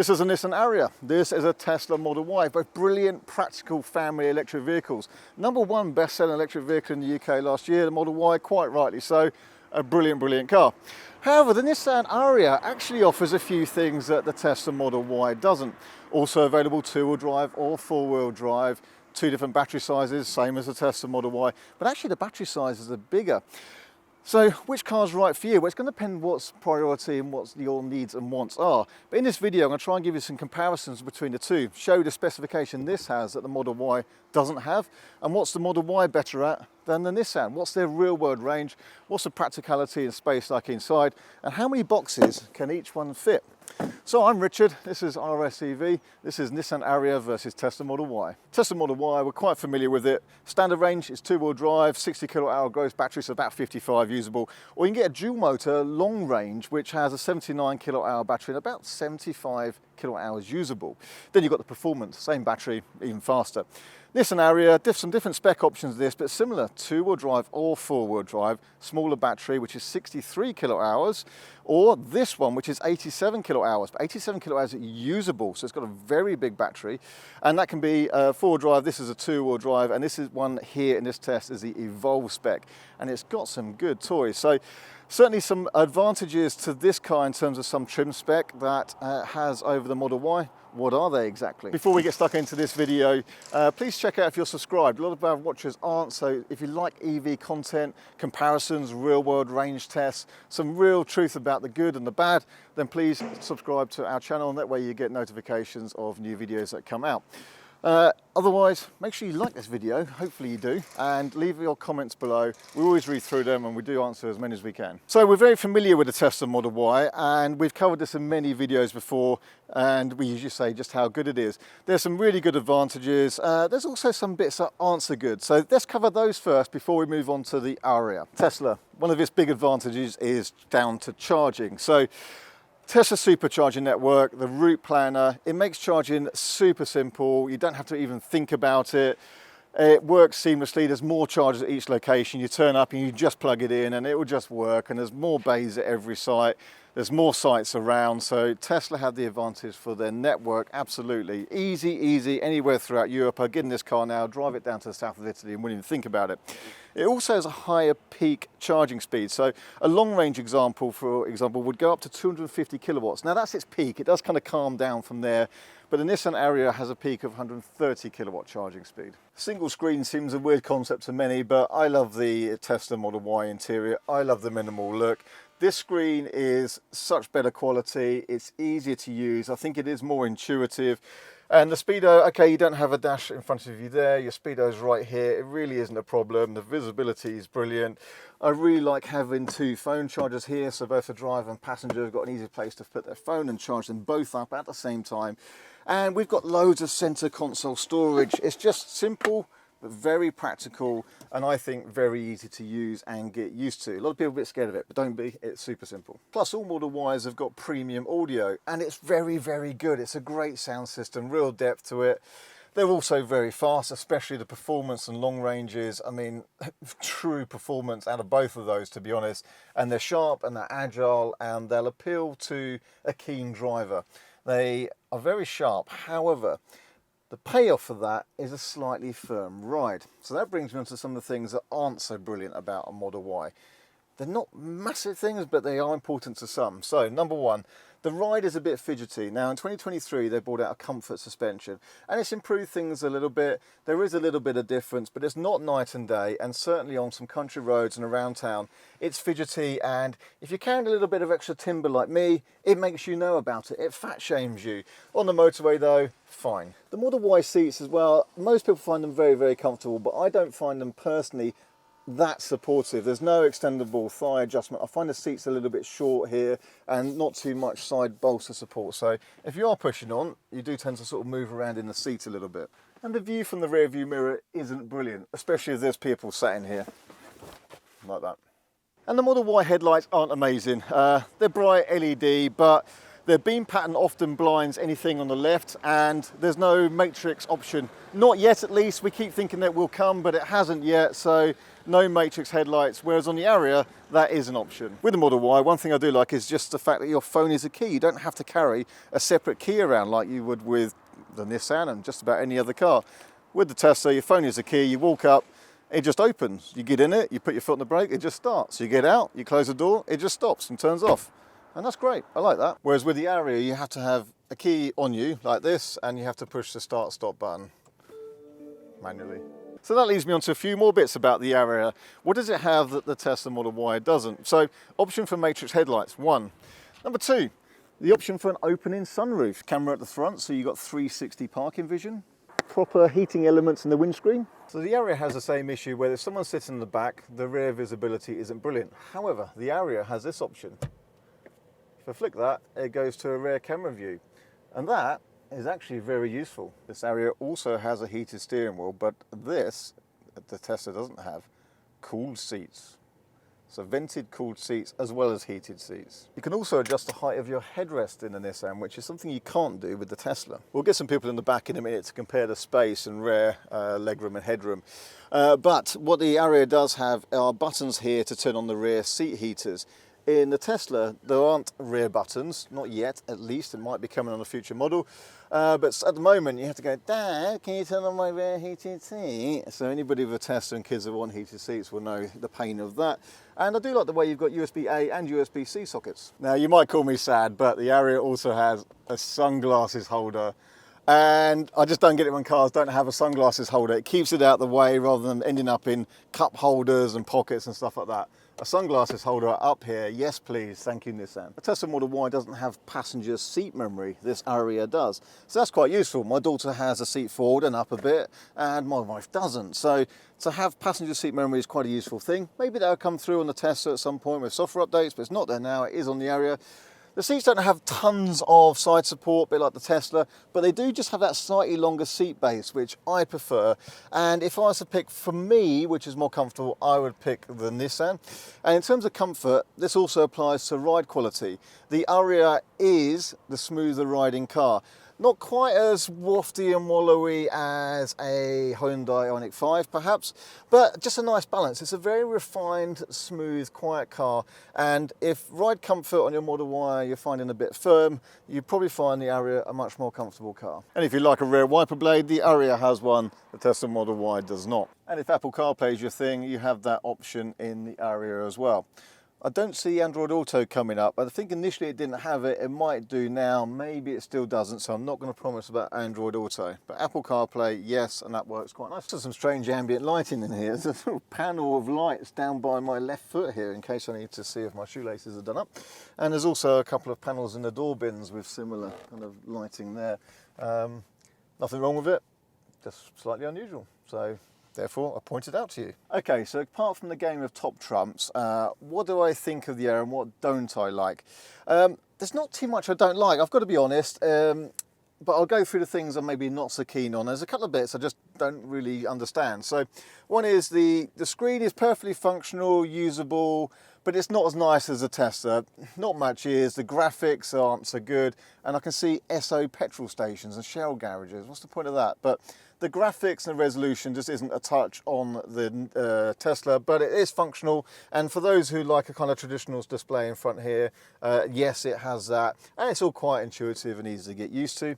This is a Nissan Ariya. This is a Tesla Model Y, both brilliant, practical family electric vehicles. #1 best-selling electric vehicle in the UK last year, the Model Y, quite rightly so. A brilliant, brilliant car. However, the Nissan Ariya actually offers a few things that the Tesla Model Y doesn't. Also available two-wheel drive or four-wheel drive, two different battery sizes, same as the Tesla Model Y, but actually the battery sizes are bigger. So which car's right for you? Well, it's going to depend what's priority and what your needs and wants are. But in this video, I'm going to try and give you some comparisons between the two, show you the specification this has that the Model Y doesn't have, and what's the Model Y better at than the Nissan? What's their real world range? What's the practicality and space like inside? And how many boxes can each one fit? So I'm Richard, this is RSEV, this is Nissan Ariya versus Tesla Model Y. Tesla Model Y, we're quite familiar with it. Standard range is two-wheel drive, 60 kilowatt-hour gross battery, so about 55 usable. Or you can get a dual motor long range, which has a 79 kilowatt-hour battery and about 75 kilowatt-hours usable. Then you've got the performance, same battery, even faster. Nissan Ariya, some different spec options this, but similar, two-wheel drive or four-wheel drive, smaller battery, which is 63 kilowatt hours, or this one, which is 87 kilowatt hours, but 87 kilowatt hours usable, so it's got a very big battery, and that can be four-wheel drive, this is a two-wheel drive, and this is one here in this test is the Evolve spec, and it's got some good toys. So certainly some advantages to this car in terms of some trim spec that has over the Model Y. What are they exactly? Before we get stuck into this video, please check out if you're subscribed. A lot of our watchers aren't, so if you like EV content, comparisons, real world range tests, some real truth about the good and the bad, then please subscribe to our channel, and that way you get notifications of new videos that come out. Otherwise, make sure you like this video, hopefully you do, and leave your comments below. We always read through them and we do answer as many as we can. So we're very familiar with the Tesla Model Y, and we've covered this in many videos before, and we usually say just how good it is. There's some really good advantages. There's also some bits that aren't so good. So let's cover those first before we move on to the Ariya. Tesla, one of its big advantages is down to charging. So Tesla supercharging network, the route planner, it makes charging super simple. You don't have to even think about it. It works seamlessly. There's more chargers at each location. You turn up and you just plug it in and it will just work. And there's more bays at every site. There's more sites around. So Tesla had the advantage for their network. Absolutely. Easy, anywhere throughout Europe. I get in this car now, drive it down to the south of Italy and wouldn't even think about it. It also has a higher peak charging speed. So a long range example, for example, would go up to 250 kilowatts. Now that's its peak. It does kind of calm down from there. But the Nissan Ariya has a peak of 130 kilowatt charging speed. Single screen seems a weird concept to many, but I love the Tesla Model Y interior. I love the minimal look. This screen is such better quality. It's easier to use. I think it is more intuitive. And the speedo, okay, you don't have a dash in front of you there. Your speedo's right here. It really isn't a problem. The visibility is brilliant. I really like having two phone chargers here, so both the driver and passenger have got an easy place to put their phone and charge them both up at the same time. And we've got loads of center console storage. It's just simple, but very practical, and I think very easy to use and get used to. A lot of people are a bit scared of it, but don't be, it's super simple. Plus all Model Ys have got premium audio, and it's very, very good. It's a great sound system, real depth to it. They're also very fast, especially the performance and long ranges. I mean, true performance out of both of those, to be honest. And they're sharp and they're agile, and they'll appeal to a keen driver. They are very sharp. However, the payoff for that is a slightly firm ride. So that brings me on to some of the things that aren't so brilliant about a Model Y. They're not massive things, but they are important to some. So number one, the ride is a bit fidgety. Now in 2023, they brought out a comfort suspension and it's improved things a little bit. There is a little bit of difference, but it's not night and day. And certainly on some country roads and around town, it's fidgety. And if you're carrying a little bit of extra timber like me, it makes you know about it. It fat shames you. On the motorway though, fine. The Model Y seats as well, most people find them very, very comfortable, but I don't find them personally that supportive. There's no extendable thigh adjustment. I find the seats a little bit short here and not too much side bolster support. So if you are pushing on, you do tend to sort of move around in the seat a little bit. And the view from the rear view mirror isn't brilliant, especially if there's people sat in here like that. And the Model Y headlights aren't amazing. They're bright LED, but their beam pattern often blinds anything on the left, and there's no matrix option. Not yet, at least. We keep thinking that will come, but it hasn't yet. So no matrix headlights, whereas on the Ariya, that is an option. With the Model Y, one thing I do like is just the fact that your phone is a key. You don't have to carry a separate key around like you would with the Nissan and just about any other car. With the Tesla, your phone is a key, you walk up, it just opens. You get in it, you put your foot on the brake, it just starts. You get out, you close the door, it just stops and turns off. And that's great, I like that. Whereas with the Ariya, you have to have a key on you like this, and you have to push the start stop button manually. So that leads me on to a few more bits about the Ariya. What does it have that the Tesla Model Y doesn't? So, option for matrix headlights, one. Number two, the option for an opening sunroof. Camera at the front, so you've got 360 parking vision. Proper heating elements in the windscreen. So the Ariya has the same issue where if someone's sitting in the back, the rear visibility isn't brilliant. However, the Ariya has this option. If I flick that, it goes to a rear camera view. And that is actually very useful. This Ariya also has a heated steering wheel, but this, the Tesla doesn't have, cooled seats. So vented cooled seats as well as heated seats. You can also adjust the height of your headrest in the Nissan, which is something you can't do with the Tesla. We'll get some people in the back in a minute to compare the space and rear legroom and headroom. But what the Ariya does have are buttons here to turn on the rear seat heaters. In the Tesla, there aren't rear buttons, not yet at least. It might be coming on a future model. But at the moment, you have to go, Dad, can you turn on my rear heated seat? So anybody with a Tesla and kids that want heated seats will know the pain of that. And I do like the way you've got USB-A and USB-C sockets. Now, you might call me sad, but the Ariya also has a sunglasses holder. And I just don't get it when cars don't have a sunglasses holder. It keeps it out of the way rather than ending up in cup holders and pockets and stuff like that. A sunglasses holder up here, yes please, thank you Nissan. The Tesla Model Y doesn't have passenger seat memory, this Ariya does. So that's quite useful. My daughter has a seat forward and up a bit, and my wife doesn't. So to have passenger seat memory is quite a useful thing. Maybe that'll come through on the Tesla at some point with software updates, but it's not there now, it is on the Ariya. The seats don't have tons of side support, a bit like the Tesla, but they do just have that slightly longer seat base, which I prefer. And if I was to pick, for me, which is more comfortable, I would pick the Nissan. And in terms of comfort, this also applies to ride quality. The Ariya is the smoother riding car. Not quite as wafty and wallowy as a Hyundai Ioniq 5 perhaps, but just a nice balance. It's a very refined, smooth, quiet car, and if ride comfort on your Model Y you're finding a bit firm, you probably find the Ariya a much more comfortable car. And if you like a rear wiper blade, the Ariya has one, the Tesla Model Y does not. And if Apple CarPlay is your thing, you have that option in the Ariya as well. I don't see Android Auto coming up. I think initially it didn't have it. It might do now. Maybe it still doesn't, so I'm not going to promise about Android Auto. But Apple CarPlay, yes, and that works quite nice. There's some strange ambient lighting in here. There's a little panel of lights down by my left foot here in case I need to see if my shoelaces are done up. And there's also a couple of panels in the door bins with similar kind of lighting there. Nothing wrong with it, just slightly unusual. So therefore, I point it out to you. Okay, so apart from the game of top trumps, what do I think of the Ariya and what don't I like? There's not too much I don't like, I've got to be honest, but I'll go through the things I'm maybe not so keen on. There's a couple of bits I just don't really understand. So one is the screen is perfectly functional, usable, but it's not as nice as a Tesla. Not much is, the graphics aren't so good, and I can see SO petrol stations and Shell garages. What's the point of that? But the graphics and resolution just isn't a touch on the Tesla, but it is functional. And for those who like a kind of traditional display in front here, yes, it has that. And it's all quite intuitive and easy to get used to.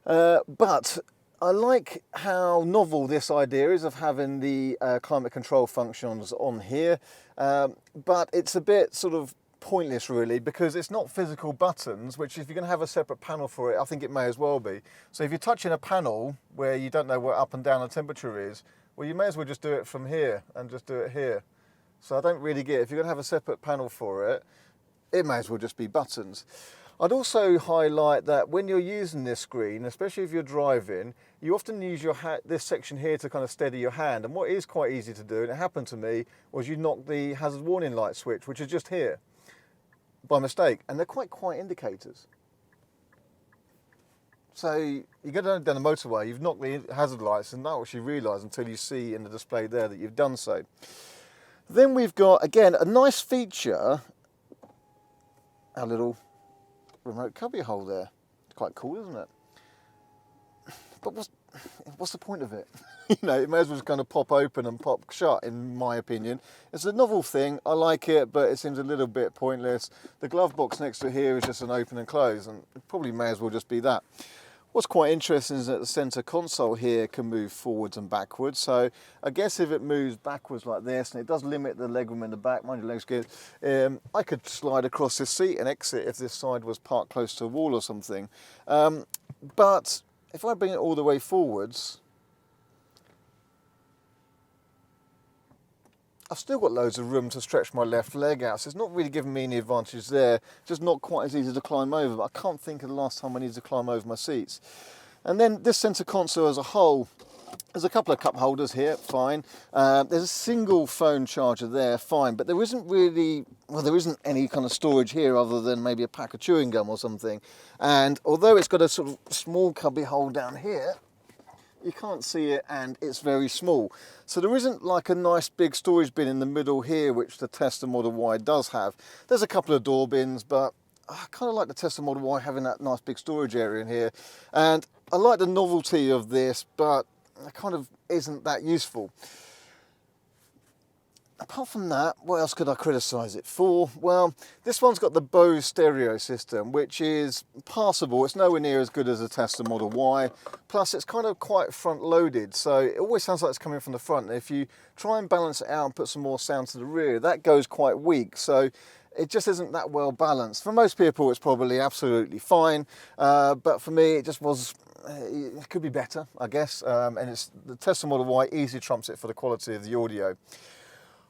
But I like how novel this idea is of having the climate control functions on here. But it's a bit sort of pointless really, because it's not physical buttons, which if you're going to have a separate panel for it, I think it may as well be. So if you're touching a panel where you don't know where up and down the temperature is, well, you may as well just do it from here and just do it here. So I don't really get it. If you're going to have a separate panel for it, it may as well just be buttons. I'd also highlight that when you're using this screen, especially if you're driving, you often use your this section here to kind of steady your hand. And what is quite easy to do, and it happened to me, was you knock the hazard warning light switch, which is just here, by mistake, and they're quite quiet indicators. So you go down the motorway, you've knocked the hazard lights and not actually realise until you see in the display there that you've done so. Then we've got, again, a nice feature, our little remote cubby hole there. It's quite cool, isn't it? But what's the point of it? You know, it may as well just kind of pop open and pop shut, in my opinion. It's a novel thing, I like it, but it seems a little bit pointless. The glove box next to here is just an open and close, and it probably may as well just be that. What's quite interesting is that the centre console here can move forwards and backwards. So I guess if it moves backwards like this, and it does limit the legroom in the back, mind your leg's good, I could slide across this seat and exit if this side was parked close to a wall or something. But if I bring it all the way forwards, I've still got loads of room to stretch my left leg out, so it's not really giving me any advantage there. Just not quite as easy to climb over, but I can't think of the last time I needed to climb over my seats. And then this centre console as a whole, there's a couple of cup holders here, fine. There's a single phone charger there, fine, but there isn't really, well, there isn't any kind of storage here other than maybe a pack of chewing gum or something. And although it's got a sort of small cubby hole down here, you can't see it and it's very small. So there isn't like a nice big storage bin in the middle here, which the Tesla Model Y does have. There's a couple of door bins, but I kind of like the Tesla Model Y having that nice big storage area in here. And I like the novelty of this, but it kind of isn't that useful. Apart from that, what else could I criticise it for? Well, this one's got the Bose stereo system, which is passable. It's nowhere near as good as a Tesla Model Y. Plus, it's kind of quite front-loaded, so it always sounds like it's coming from the front. And if you try and balance it out and put some more sound to the rear, that goes quite weak. So it just isn't that well balanced. For most people, it's probably absolutely fine. But for me, it just was... it could be better, I guess. And it's the Tesla Model Y easily trumps it for the quality of the audio.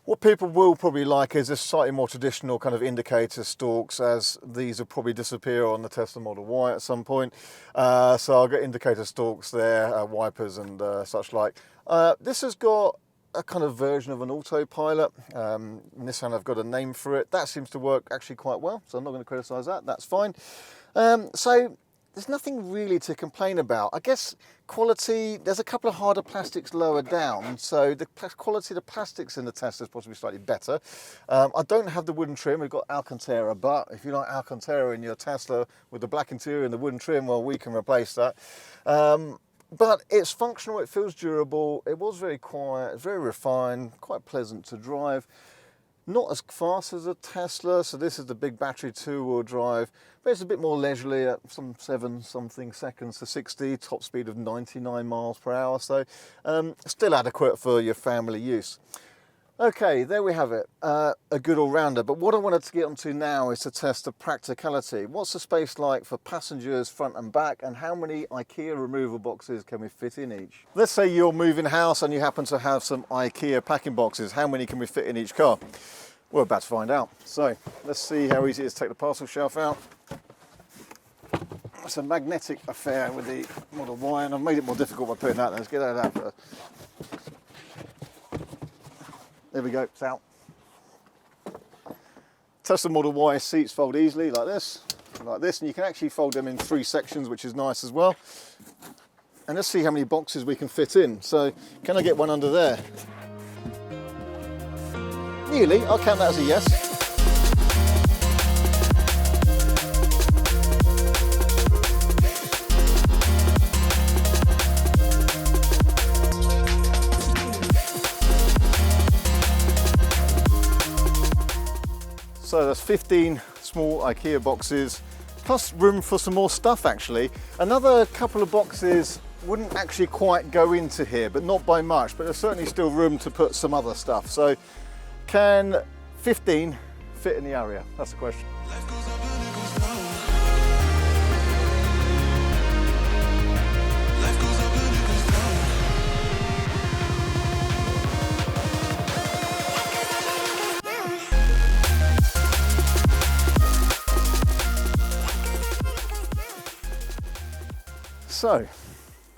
What people will probably like is this slightly more traditional kind of indicator stalks, as these will probably disappear on the Tesla Model Y at some point. So I'll get indicator stalks there, wipers and such like. This has got a kind of version of an autopilot. Nissan have got a name for it. That seems to work actually quite well, so I'm not going to criticise that, that's fine. So there's nothing really to complain about. I guess quality, there's a couple of harder plastics lower down, so the quality of the plastics in the Tesla is possibly slightly better. I don't have the wooden trim, we've got Alcantara, but if you like Alcantara in your Tesla with the black interior and the wooden trim, well, we can replace that. But it's functional, it feels durable, it was very quiet, very refined, quite pleasant to drive. Not as fast as a Tesla, so this is the big battery two-wheel drive, but it's a bit more leisurely at some 7-something seconds to 60, top speed of 99 miles per hour, so still adequate for your family use. Okay, there we have it, a good all-rounder, but what I wanted to get onto now is to test the practicality. What's the space like for passengers front and back, and how many Ikea removal boxes can we fit in each? Let's say you're moving house and you happen to have some Ikea packing boxes. How many can we fit in each car? We're about to find out. So let's see how easy it is to take the parcel shelf out. It's a magnetic affair with the Model Y, and I've made it more difficult by putting that there. Let's get out of that first. There we go, it's out. Tesla Model Y seats fold easily like this, and you can actually fold them in 3 sections, which is nice as well. And let's see how many boxes we can fit in. So, can I get one under there? Nearly, I'll count that as a yes. So that's 15 small Ikea boxes, plus room for some more stuff actually. Another couple of boxes wouldn't actually quite go into here, but not by much, but there's certainly still room to put some other stuff. So can 15 fit in the Ariya? That's the question. So,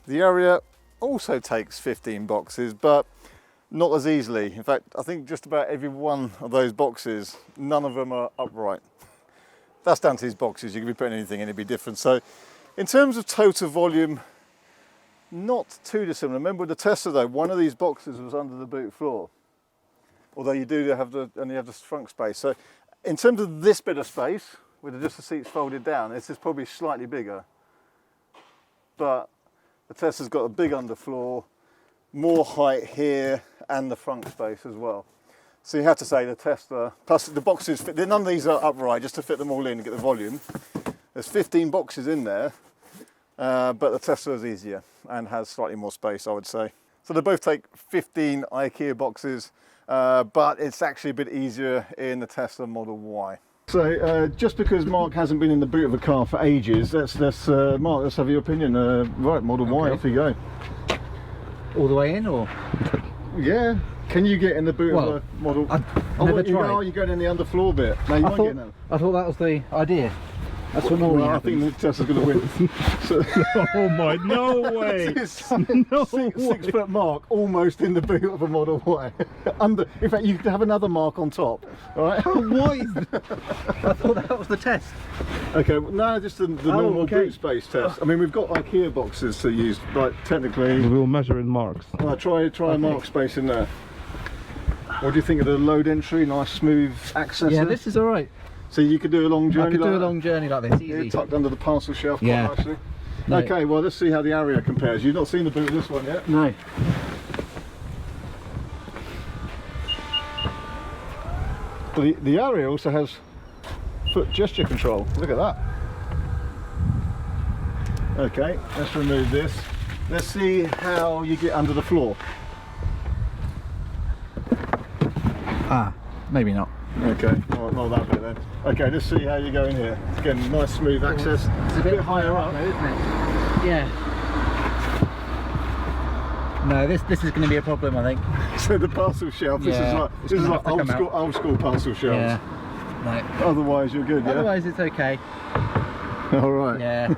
the Ariya also takes 15 boxes, but not as easily. In fact, I think just about every one of those boxes, none of them are upright. That's down to these boxes. You can be putting anything in, it'd be different. So, in terms of total volume, not too dissimilar. Remember with the Tesla though, one of these boxes was under the boot floor. Although you do have only have the trunk space. So, in terms of this bit of space, with just the seats folded down, this is probably slightly bigger. But The Tesla's got a big underfloor, more height here, and the front space as well. So you have to say the Tesla, plus the boxes fit, none of these are upright just to fit them all in and get the volume. There's 15 boxes in there, but the Tesla is easier and has slightly more space, I would say. So they both take 15 Ikea boxes, but it's actually a bit easier in the Tesla Model Y. So just because Mark hasn't been in the boot of a car for ages, Mark, let's have your opinion. Right, Model Y, off you go. All the way in, or? Yeah. Can you get in the boot of a Model? Never tried. You're going in the underfloor bit. No, you won't get in there. I thought that was the idea. That's what normally happens. I think the Tesla's going to win. So, oh my, no way! No 6 foot Mark almost in the boot of a Model Y. In fact, you could have another Mark on top. All right? Why? I thought that was the test. Okay, no, just the normal boot space test. I mean, we've got Ikea boxes to use, but technically... We'll measure in marks. Try a Mark space in there. What do you think of the load entry? Nice smooth access. Yeah, this is all right. So you could do a long journey. I could do a long journey like this, easy. Yeah, tucked under the parcel shelf quite nicely. No. Okay, well, let's see how the Ariya compares. You've not seen the boot of this one yet? No. But the Ariya also has foot gesture control. Look at that. Okay, let's remove this. Let's see how you get under the floor. Maybe not. Okay, not that bit then. Okay, let's see how you go in here. Again, nice smooth access. It's a bit higher up though, isn't it? Yeah. No, this is going to be a problem, I think. So the parcel shelf, this is like old school parcel shelves. Yeah. No. Otherwise you're good, yeah? Otherwise it's okay. Alright. Yeah.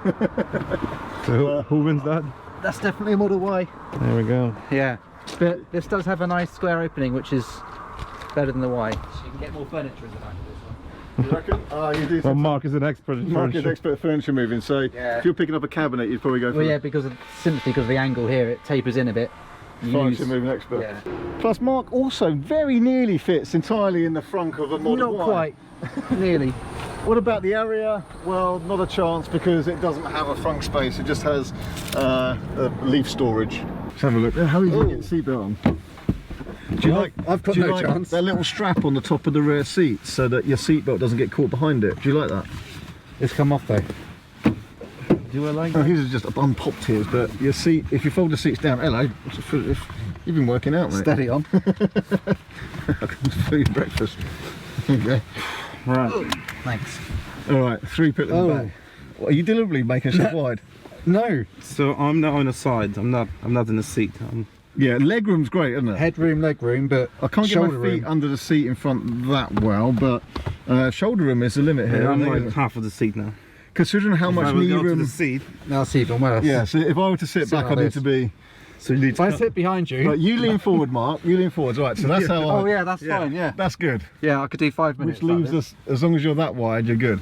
So who wins that? That's definitely a Model Y. There we go. Yeah. But this does have a nice square opening, which is better than the Y. So you can get more furniture in the back of this one. You reckon? You do. Well, Mark is an expert in Mark is furniture. expert at furniture moving, so if you're picking up a cabinet, you'd probably go for simply because of the angle here, it tapers in a bit. Furniture moving expert. Yeah. Plus, Mark also very nearly fits entirely in the front of a Model Y. Not quite. Nearly. What about the Ariya? Well, not a chance because it doesn't have a front space. It just has a leaf storage. Let's have a look. How easy to get the seatbelt on? Do you I've got no chance. That little strap on the top of the rear seat so that your seatbelt doesn't get caught behind it? Do you like that? It's come off though. Do I like that? His is just unpopped his, but your seat, if you fold the seats down, hello, you've been working out, mate. Steady on. I can food breakfast. Okay. Right. Thanks. Alright, 3 put in the back. What, are you deliberately making yourself wide? No. So I'm now on the side. I'm not in the seat. Yeah, legroom's great, isn't it? Headroom, legroom, but I can't get my feet under the seat in front that well, but shoulder room is the limit here. Yeah, I'm like half of the seat now. Considering how much knee room. The seat. Now it's even worse. Yeah, so if I were to sit back, I need to be. So you need if I sit behind you. Right, you lean forward, Mark. You lean forward. Right, so that's how. Oh yeah, that's fine. Yeah, that's good. Yeah, I could do 5 minutes. Which leaves us, as long as you're that wide, you're good.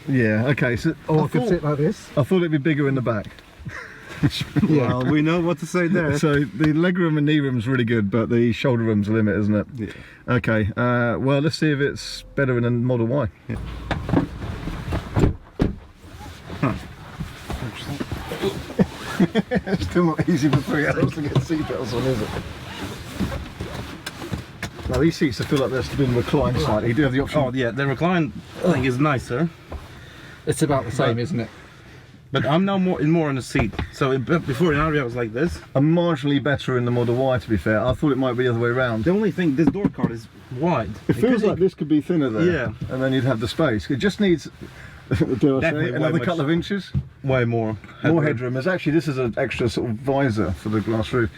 Yeah. Okay. So I could sit like this. I thought it'd be bigger in the back. Yeah, well, we know what to say there. So the leg room and knee room's really good, but the shoulder room's the limit, isn't it? Yeah. Okay. Well, let's see if it's better in a Model Y. Yeah. It's still not easy for 3 adults to get seatbelts on, is it? Now these seats, I feel like they've been reclined slightly. You do have the option. Oh yeah, the recline thing is nicer. It's about the same, isn't it? But I'm now more in the seat. So before in Ariya I was like this. I'm marginally better in the Model Y, to be fair. I thought it might be the other way around. The only thing, this door card is wide. It feels like this could be thinner there. Yeah. And then you'd have the space. It just needs, dare I say, another couple of inches. Way more. More headroom. There's actually, this is an extra sort of visor for the glass roof.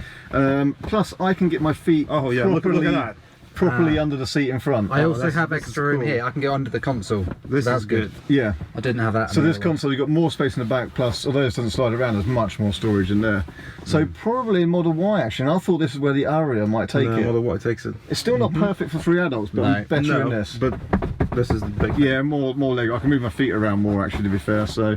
Plus, I can get my feet look at that. Properly under the seat in front. I also have extra room here. I can get under the console. This is good. Yeah. I didn't have that. So this console, you've got more space in the back, plus, although this doesn't slide around, there's much more storage in there. So probably Model Y, actually. And I thought this is where the Ariya might take it. Model Y takes it. It's still not perfect for 3 adults, but I'm better in this. But this is the big. Yeah, more leg. I can move my feet around more, actually, to be fair. So,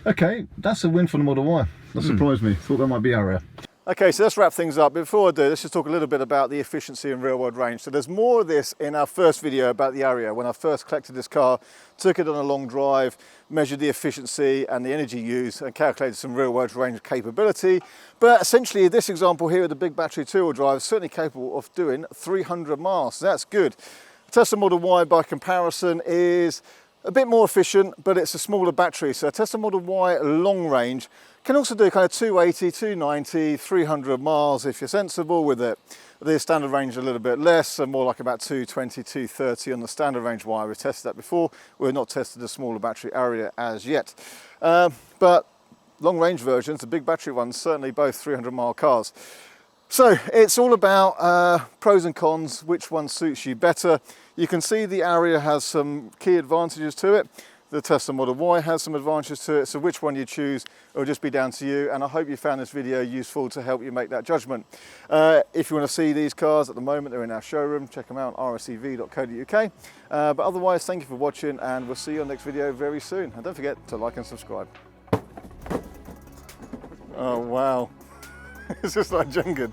okay, that's a win for the Model Y. That surprised me. Thought that might be Ariya. Okay, so let's wrap things up. Before I do, let's just talk a little bit about the efficiency and real world range. So there's more of this in our first video about the Ariya. When I first collected this car, took it on a long drive, measured the efficiency and the energy used and calculated some real world range capability. But essentially this example here with the big battery two-wheel drive is certainly capable of doing 300 miles. So that's good. Tesla Model Y by comparison is a bit more efficient, but it's a smaller battery. So Tesla Model Y long range can also do kind of 280, 290, 300 miles if you're sensible with it. The standard range a little bit less, so more like about 220, 230 on the standard range Y. We've tested that before. We've not tested the smaller battery Ariya as yet. But long range versions, the big battery ones, certainly both 300 mile cars. So it's all about pros and cons, which one suits you better. You can see the Ariya has some key advantages to it. The Tesla Model Y has some advantages to it, so which one you choose will just be down to you, and I hope you found this video useful to help you make that judgment. If you want to see these cars at the moment, they're in our showroom. Check them out on rsev.co.uk. But otherwise, thank you for watching, and we'll see you on the next video very soon. And don't forget to like and subscribe. Oh wow, it's just like Jenga.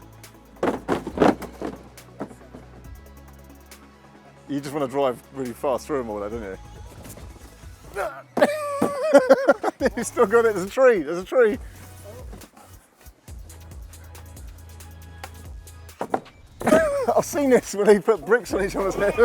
You just want to drive really fast through them all, though, don't you? You still got it. There's a tree. There's a tree. I've seen this when they put bricks on each other's head.